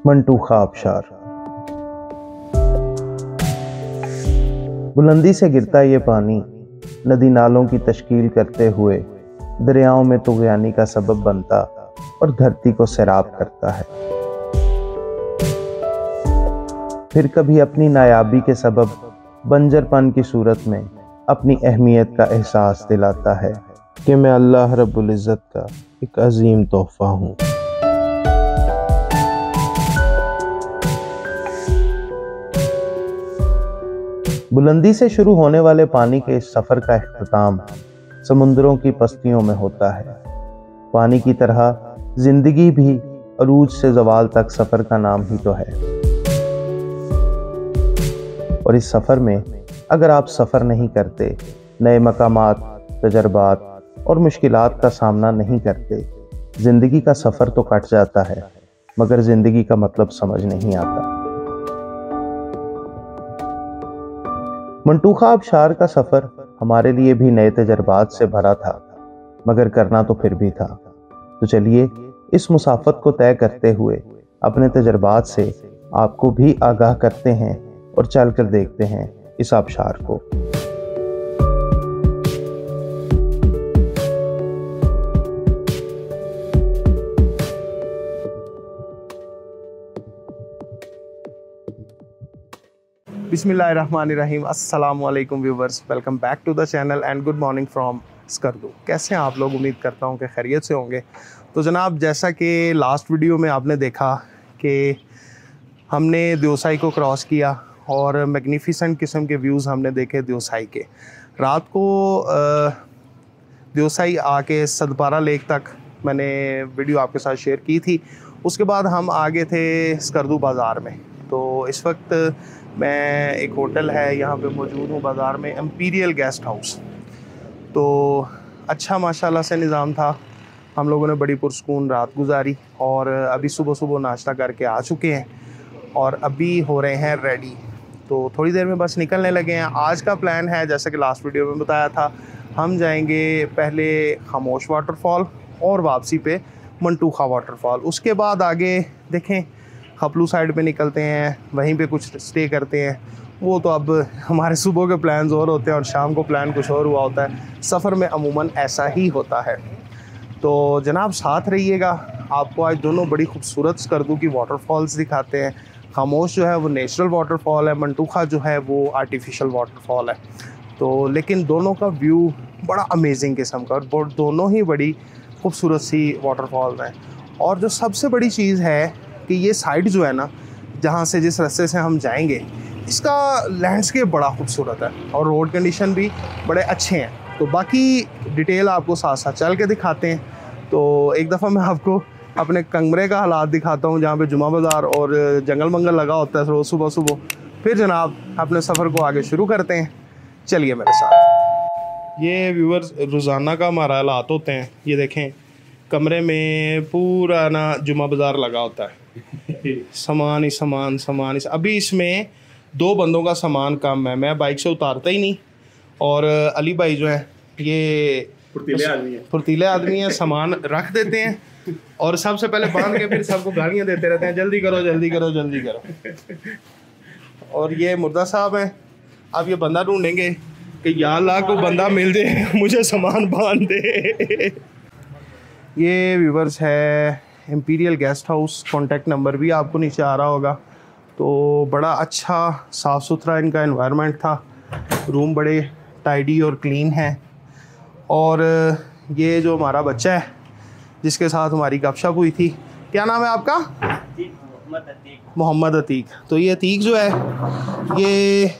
मंटूखा आबशार। बुलंदी से गिरता ये पानी नदी नालों की तश्कील करते हुए दरियाओं में तुग़यानी का सबब बनता और धरती को सैराब करता है। फिर कभी अपनी नायाबी के सबब बंजरपन की सूरत में अपनी अहमियत का एहसास दिलाता है कि मैं अल्लाह रब्बुल इज़्ज़त का एक अजीम तोहफा हूँ। बुलंदी से शुरू होने वाले पानी के इस सफ़र का इख्तिताम समुद्रों की पस्तियों में होता है। पानी की तरह जिंदगी भी अरूज से ज़वाल तक सफ़र का नाम ही तो है। और इस सफ़र में अगर आप सफ़र नहीं करते, नए मकामात, तजर्बात और मुश्किलात का सामना नहीं करते, ज़िंदगी का सफ़र तो कट जाता है मगर ज़िंदगी का मतलब समझ नहीं आता। मंटूखा आबशार का सफ़र हमारे लिए भी नए तजर्बात से भरा था, मगर करना तो फिर भी था। तो चलिए इस मुसाफत को तय करते हुए अपने तजर्बात से आपको भी आगाह करते हैं और चलकर देखते हैं इस आबशार को। बिस्मिल्लाहिर्रहमानिर्रहीम। अस्सलामु अलैकुम viewers, welcome back to the channel and good morning from Skardu. कैसे हैं आप लोग? उम्मीद करता हूं कि खैरियत से होंगे। तो जनाब, जैसा कि लास्ट वीडियो में आपने देखा कि हमने देवसाई को क्रॉस किया और मैग्निफिसेंट किस्म के व्यूज़ हमने देखे देवसाई के। रात को देवसाई आके सदपारा लेक तक मैंने वीडियो आपके साथ शेयर की थी। उसके बाद हम आगे थे स्कर्दू बाज़ार में। तो इस वक्त मैं एक होटल है यहाँ पे मौजूद हूँ बाज़ार में, एम्पीरियल गेस्ट हाउस। तो अच्छा माशाल्लाह से निज़ाम था। हम लोगों ने बड़ी पुरसकून रात गुजारी और अभी सुबह सुबह नाश्ता करके आ चुके हैं और अभी हो रहे हैं रेडी। तो थोड़ी देर में बस निकलने लगे हैं। आज का प्लान है, जैसे कि लास्ट वीडियो में बताया था, हम जाएंगे पहले खामोश वाटरफॉल और वापसी पे मंटूखा वाटरफॉल। उसके बाद आगे देखें खपलू साइड पे निकलते हैं, वहीं पे कुछ स्टे करते हैं। वो तो अब हमारे सुबह के प्लान्स और होते हैं और शाम को प्लान कुछ और हुआ होता है। सफ़र में अमूमन ऐसा ही होता है। तो जनाब साथ रहिएगा, आपको आज दोनों बड़ी खूबसूरत स्कर्दू की वाटरफॉल्स दिखाते हैं। खामोश जो है वो नेचुरल वाटरफॉल है, मंटूखा जो है वो आर्टिफिशियल वाटरफॉल है। तो लेकिन दोनों का व्यू बड़ा अमेजिंग किस्म का और दोनों ही बड़ी खूबसूरत सी वाटरफॉल्स हैं। और जो सबसे बड़ी चीज़ है कि ये साइड जो है ना, जहाँ से जिस रास्ते से हम जाएंगे, इसका लैंडस्केप बड़ा खूबसूरत है और रोड कंडीशन भी बड़े अच्छे हैं। तो बाकी डिटेल आपको साथ साथ चल के दिखाते हैं। तो एक दफ़ा मैं आपको अपने कमरे का हालात दिखाता हूँ, जहाँ पे जुमा बाज़ार और जंगल मंगल लगा होता है रोज़ सुबह सुबह। फिर जनाब अपने सफ़र को आगे शुरू करते हैं। चलिए मेरे साथ। ये व्यूअर्स रोज़ाना का हमारा हालात होते हैं। ये देखें, कमरे में पूरा ना जुमा बाज़ार लगा होता है, सामान ही सामान। अभी इसमें 2 बंदों का सामान कम है, मैं बाइक से उतारता ही नहीं। और अली भाई जो हैं ये फुर्तीले आदमी हैं, सामान रख देते हैं और सबसे पहले बांध के फिर सबको गालियाँ देते रहते हैं, जल्दी करो जल्दी करो जल्दी करो। और ये मुर्दा साहब हैं, अब ये बंदा ढूंढेंगे कि या अल्लाह को बंदा मिल जाए, मुझे सामान बांध दे। ये व्यूवर्स है Amperian guest house, contact number भी आपको नीचे आ रहा होगा। तो बड़ा अच्छा साफ़ सुथरा इनका एनवायरनमेंट था, रूम बड़े टाइडी और क्लीन हैं। और ये जो हमारा बच्चा है जिसके साथ हमारी गपशप हुई थी, क्या नाम है आपका? मोहम्मद अतीक। तो ये अतीक जो है ये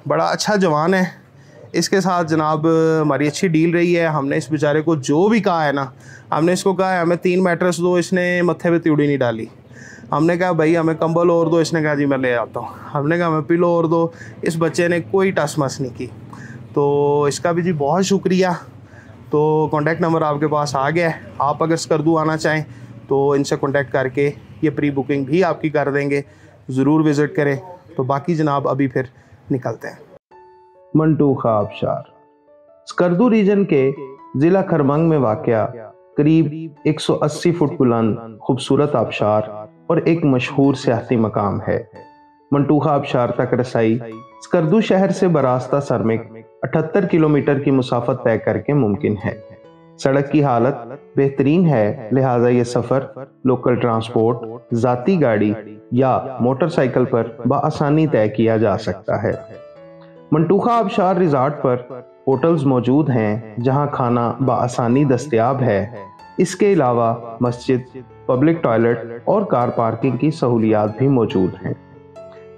बड़ा अच्छा जवान है। इसके साथ जनाब हमारी अच्छी डील रही है। हमने इस बेचारे को जो भी कहा है ना, हमने इसको कहा है हमें 3 मैट्रेस दो, इसने मत्थे पे त्यूड़ी नहीं डाली। हमने कहा भाई हमें कंबल और दो, इसने कहा जी मैं ले आता हूँ। हमने कहा हमें पिलो और दो, इस बच्चे ने कोई टस मस नहीं की। तो इसका भी जी बहुत शुक्रिया। तो कॉन्टैक्ट नंबर आपके पास आ गया है। आप अगर स्कर्दू आना चाहें तो इनसे कॉन्टैक्ट करके ये प्री बुकिंग भी आपकी कर देंगे। ज़रूर विज़िट करें। तो बाकी जनाब अभी फिर निकलते हैं। मंटूखा आबशार स्कर्दू रीजन के ज़िला खरमंग में वाक़या करीब 180 फुट बुलंद खूबसूरत आबशार और एक मशहूर सियासी मकाम है। मंटूखा आबशार तक रसाई स्कर्दू शहर से बरास्ता सरमिक 78 किलोमीटर की मुसाफत तय करके मुमकिन है। सड़क की हालत बेहतरीन है, लिहाजा ये सफ़र लोकल ट्रांसपोर्ट, ज़ाती गाड़ी या मोटरसाइकिल पर बआसानी तय किया जा सकता है। मंटूखा आबशार रिजॉर्ट पर होटल्स मौजूद हैं जहां खाना बआसानी दस्तयाब है। इसके अलावा मस्जिद, पब्लिक टॉयलेट और कार पार्किंग की सहूलियात भी मौजूद हैं।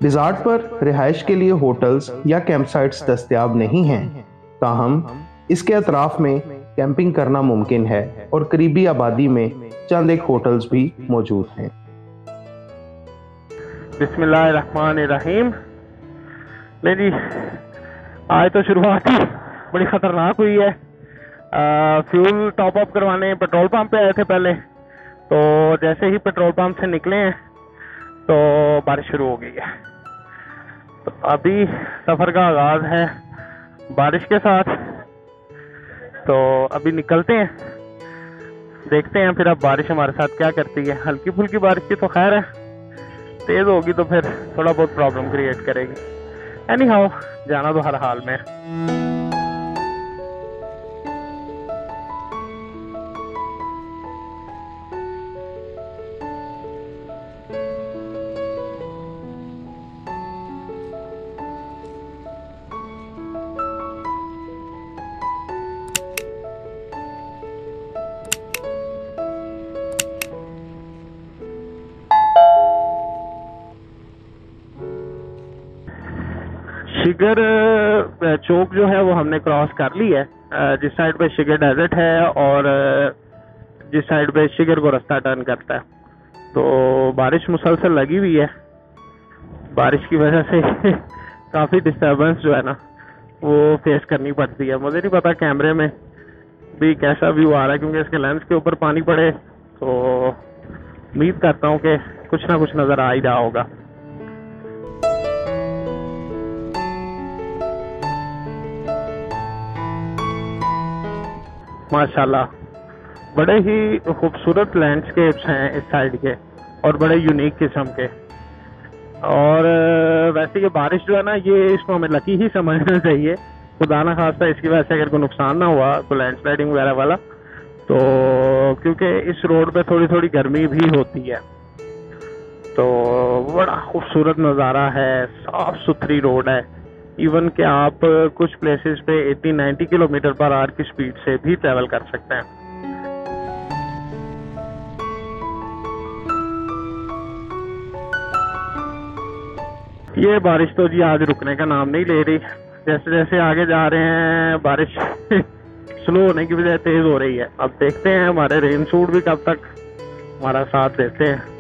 रिजॉर्ट पर रिहाइश के लिए होटल्स या कैंप साइट्स दस्तयाब नहीं हैं, ताहम इसके अतराफ में कैंपिंग करना मुमकिन है और करीबी आबादी में चंद एक होटल्स भी मौजूद हैं। बिस्मिल्लाहिर्रहमानिर्रहीम। ले जी, आज तो शुरुआत ही बड़ी ख़तरनाक हुई है। फ्यूल टॉप अप करवाने पेट्रोल पंप पे आए थे पहले, तो जैसे ही पेट्रोल पंप से निकले हैं तो बारिश शुरू हो गई है। तो अभी सफ़र का आगाज़ है बारिश के साथ, तो अभी निकलते हैं, देखते हैं फिर अब बारिश हमारे साथ क्या करती है। हल्की फुल्की बारिश की तो खैर है, तेज़ होगी तो फिर थोड़ा बहुत प्रॉब्लम क्रिएट करेगी। एनी हाउ, जाना तो हर हाल में। शिगर चौक जो है वो हमने क्रॉस कर ली है। जिस साइड पे शिगर डेजर्ट है और जिस साइड पे शिगर को रास्ता टर्न करता है, तो बारिश मुसलसल लगी हुई है। बारिश की वजह से काफ़ी डिस्टर्बेंस जो है ना वो फेस करनी पड़ती है। मुझे नहीं पता कैमरे में भी कैसा व्यू आ रहा है, क्योंकि इसके लेंस के ऊपर पानी पड़े, तो उम्मीद करता हूँ कि कुछ ना कुछ नज़र आ ही रहा होगा। माशाल्लाह बड़े ही खूबसूरत लैंडस्केप्स हैं इस साइड के और बड़े यूनिक किस्म के। और वैसे ये बारिश जो है ना, ये इसको हमें लकी ही समझना चाहिए। खुदा ना खास्ता इसकी वजह से अगर कोई नुकसान ना हुआ, कोई लैंडस्लाइडिंग वगैरह वाला, तो क्योंकि इस रोड पे थोड़ी थोड़ी गर्मी भी होती है। तो बड़ा खूबसूरत नज़ारा है, साफ सुथरी रोड है। इवन कि आप कुछ प्लेसेस पे 80-90 किलोमीटर पर आवर की स्पीड से भी ट्रैवल कर सकते हैं। ये बारिश तो जी आज रुकने का नाम नहीं ले रही। जैसे जैसे आगे जा रहे हैं बारिश स्लो होने की बजाय तेज हो रही है। अब देखते हैं हमारे रेन सूट भी कब तक हमारा साथ देते हैं।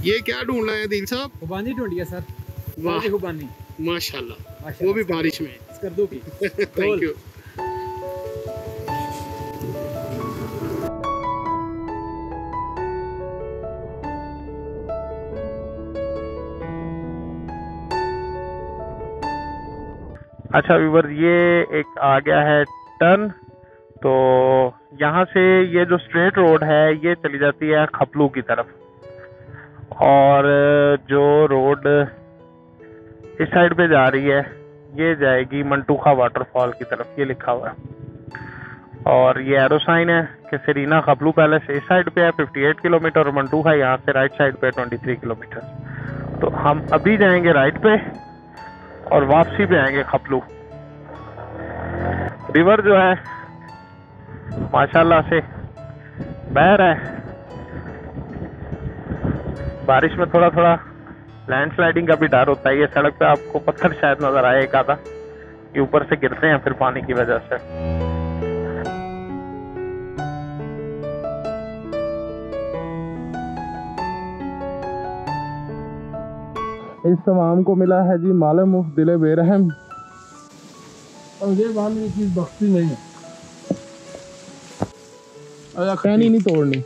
ये क्या ढूंढ रहे हैं दिल साहब? खुबानी ढूंढी है सर। वाह, खुबानी माशाल्लाह, वो भी बारिश में। स्कर्दू की। Thank you. अच्छा व्यूवर, ये एक आ गया है टर्न। तो यहाँ से ये जो स्ट्रेट रोड है ये चली जाती है खपलू की तरफ, और जो रोड इस साइड पे जा रही है ये जाएगी मंटूखा वाटरफॉल की तरफ। ये लिखा हुआ है और ये एरो साइन है कि सेरीना खपलू पैलेस इस साइड पे है 58 किलोमीटर और मंटूखा यहाँ से राइट साइड पे 23 किलोमीटर। तो हम अभी जाएंगे राइट पे और वापसी पे आएंगे खपलू। रिवर जो है माशाल्लाह से बह रहा है। बारिश में थोड़ा थोड़ा लैंडस्लाइडिंग का भी डर होता है। ये सड़क पे आपको पत्थर शायद नजर आए एक आधा, ये ऊपर से गिरते हैं फिर पानी की वजह से। इस तमाम को मिला है जी माले मुफ्त दिले बेरहम, और ये बाल की चीज बख्शी नहीं है। खैनी नहीं तोड़नी।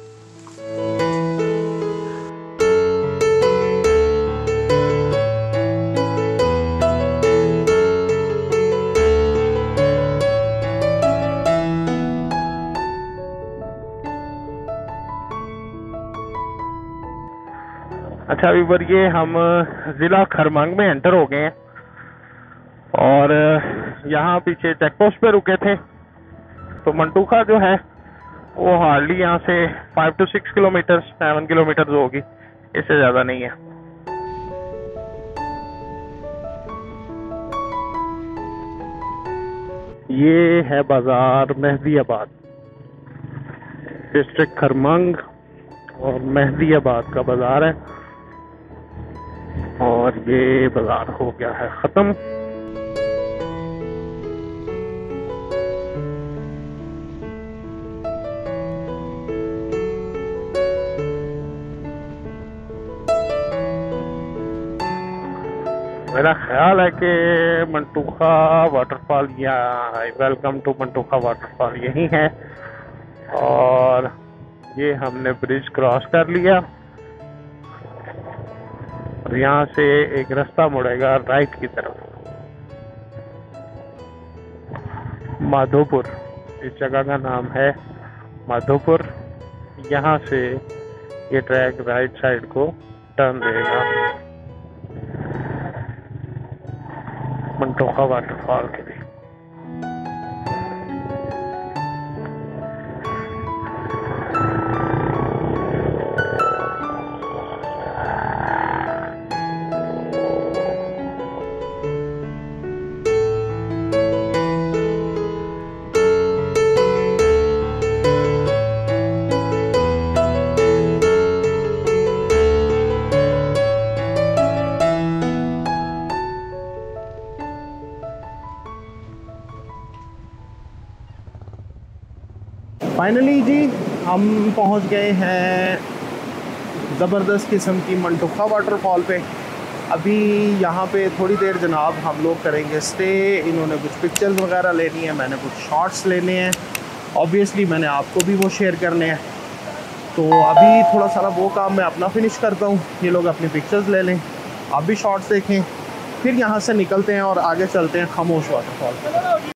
अच्छा व्यूवर, ये हम ज़िला खरमांग में एंटर हो गए हैं और यहाँ पीछे चेक पोस्ट पे रुके थे। तो मंटूखा जो है वो हार्डली यहाँ से 5 to 6 किलोमीटर 7 किलोमीटर होगी, इससे ज़्यादा नहीं है। ये है बाज़ार मेहदीआबाद, डिस्ट्रिक्ट खरमांग और मेहदीआबाद का बाज़ार है और ये बाज़ार हो गया है ख़त्म। मेरा ख्याल है कि मंटूखा वाटरफॉल या वेलकम टू मंटूखा वाटरफॉल यही है। और ये हमने ब्रिज क्रॉस कर लिया और यहाँ से एक रास्ता मुड़ेगा राइट की तरफ, माधोपुर। इस जगह का नाम है माधोपुर। यहाँ से ये ट्रैक राइट साइड को टर्न देगा मंटूखा वाटरफॉल के लिए। फाइनली जी हम पहुंच गए हैं ज़बरदस्त किस्म की मंटूखा वाटरफॉल पे। अभी यहाँ पे थोड़ी देर जनाब हम लोग करेंगे स्टे। इन्होंने कुछ पिक्चर्स वगैरह लेनी है, मैंने कुछ शॉट्स लेने हैं, ऑब्वियसली मैंने आपको भी वो शेयर करने हैं। तो अभी थोड़ा सारा वो काम मैं अपना फिनिश करता हूँ, ये लोग अपनी पिक्चर्स ले लें, आप भी शॉट्स देखें, फिर यहाँ से निकलते हैं और आगे चलते हैं खामोश वाटरफॉल।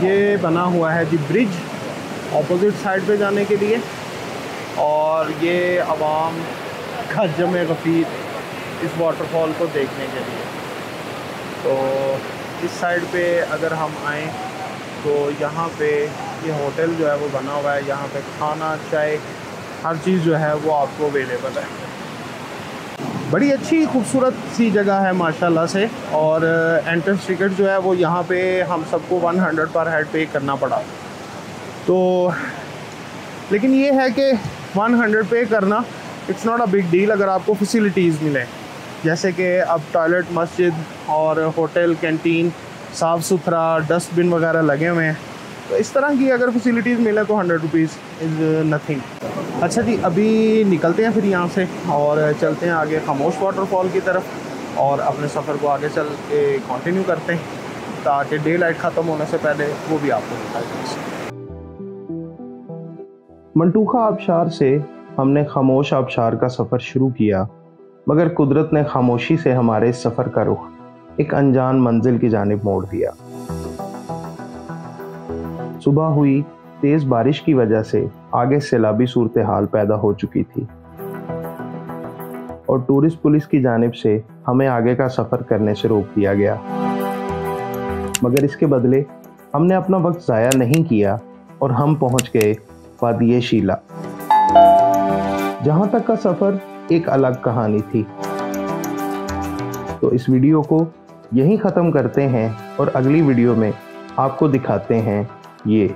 ये बना हुआ है जी ब्रिज ऑपोजिट साइड पे जाने के लिए, और ये आवाम का जमे गफीर इस वाटरफॉल को देखने के लिए। तो इस साइड पे अगर हम आएँ तो यहाँ पे ये होटल जो है वो बना हुआ है, यहाँ पे खाना चाय हर चीज़ जो है वो आपको अवेलेबल है। बड़ी अच्छी खूबसूरत सी जगह है माशाल्लाह से। और एंट्रेंस टिकट जो है वो यहाँ पे हम सबको 100 पर हेड पे करना पड़ा। तो लेकिन ये है कि 100 पे करना it's not a big deal अगर आपको फैसिलिटीज़ मिलें, जैसे कि अब टॉयलेट, मस्जिद और होटल, कैंटीन साफ़ सुथरा, डस्टबिन वगैरह लगे हुए हैं। तो इस तरह की अगर फैसिलिटीज़ मिले तो 100 रुपीज़ इज़ नथिंग। अच्छा जी, अभी निकलते हैं फिर यहाँ से और चलते हैं आगे खामोश वाटरफॉल की तरफ और अपने सफ़र को आगे चल के कंटिन्यू करते हैं ताकि डे लाइट ख़त्म होने से पहले वो भी आपको दिखाई दे। मंटूखा आबशार से हमने खामोश आबशार का सफ़र शुरू किया, मगर कुदरत ने खामोशी से हमारे इस सफ़र का रुख एक अनजान मंजिल की जानिब मोड़ दिया। सुबह हुई तेज बारिश की वजह से आगे सैलाबी सूरत हाल पैदा हो चुकी थी और टूरिस्ट पुलिस की जानिब से हमें आगे का सफ़र करने से रोक दिया गया। मगर इसके बदले हमने अपना वक्त ज़ाया नहीं किया और हम पहुंच गए वादी शीला। जहां तक का सफ़र एक अलग कहानी थी। तो इस वीडियो को यहीं ख़त्म करते हैं और अगली वीडियो में आपको दिखाते हैं ये।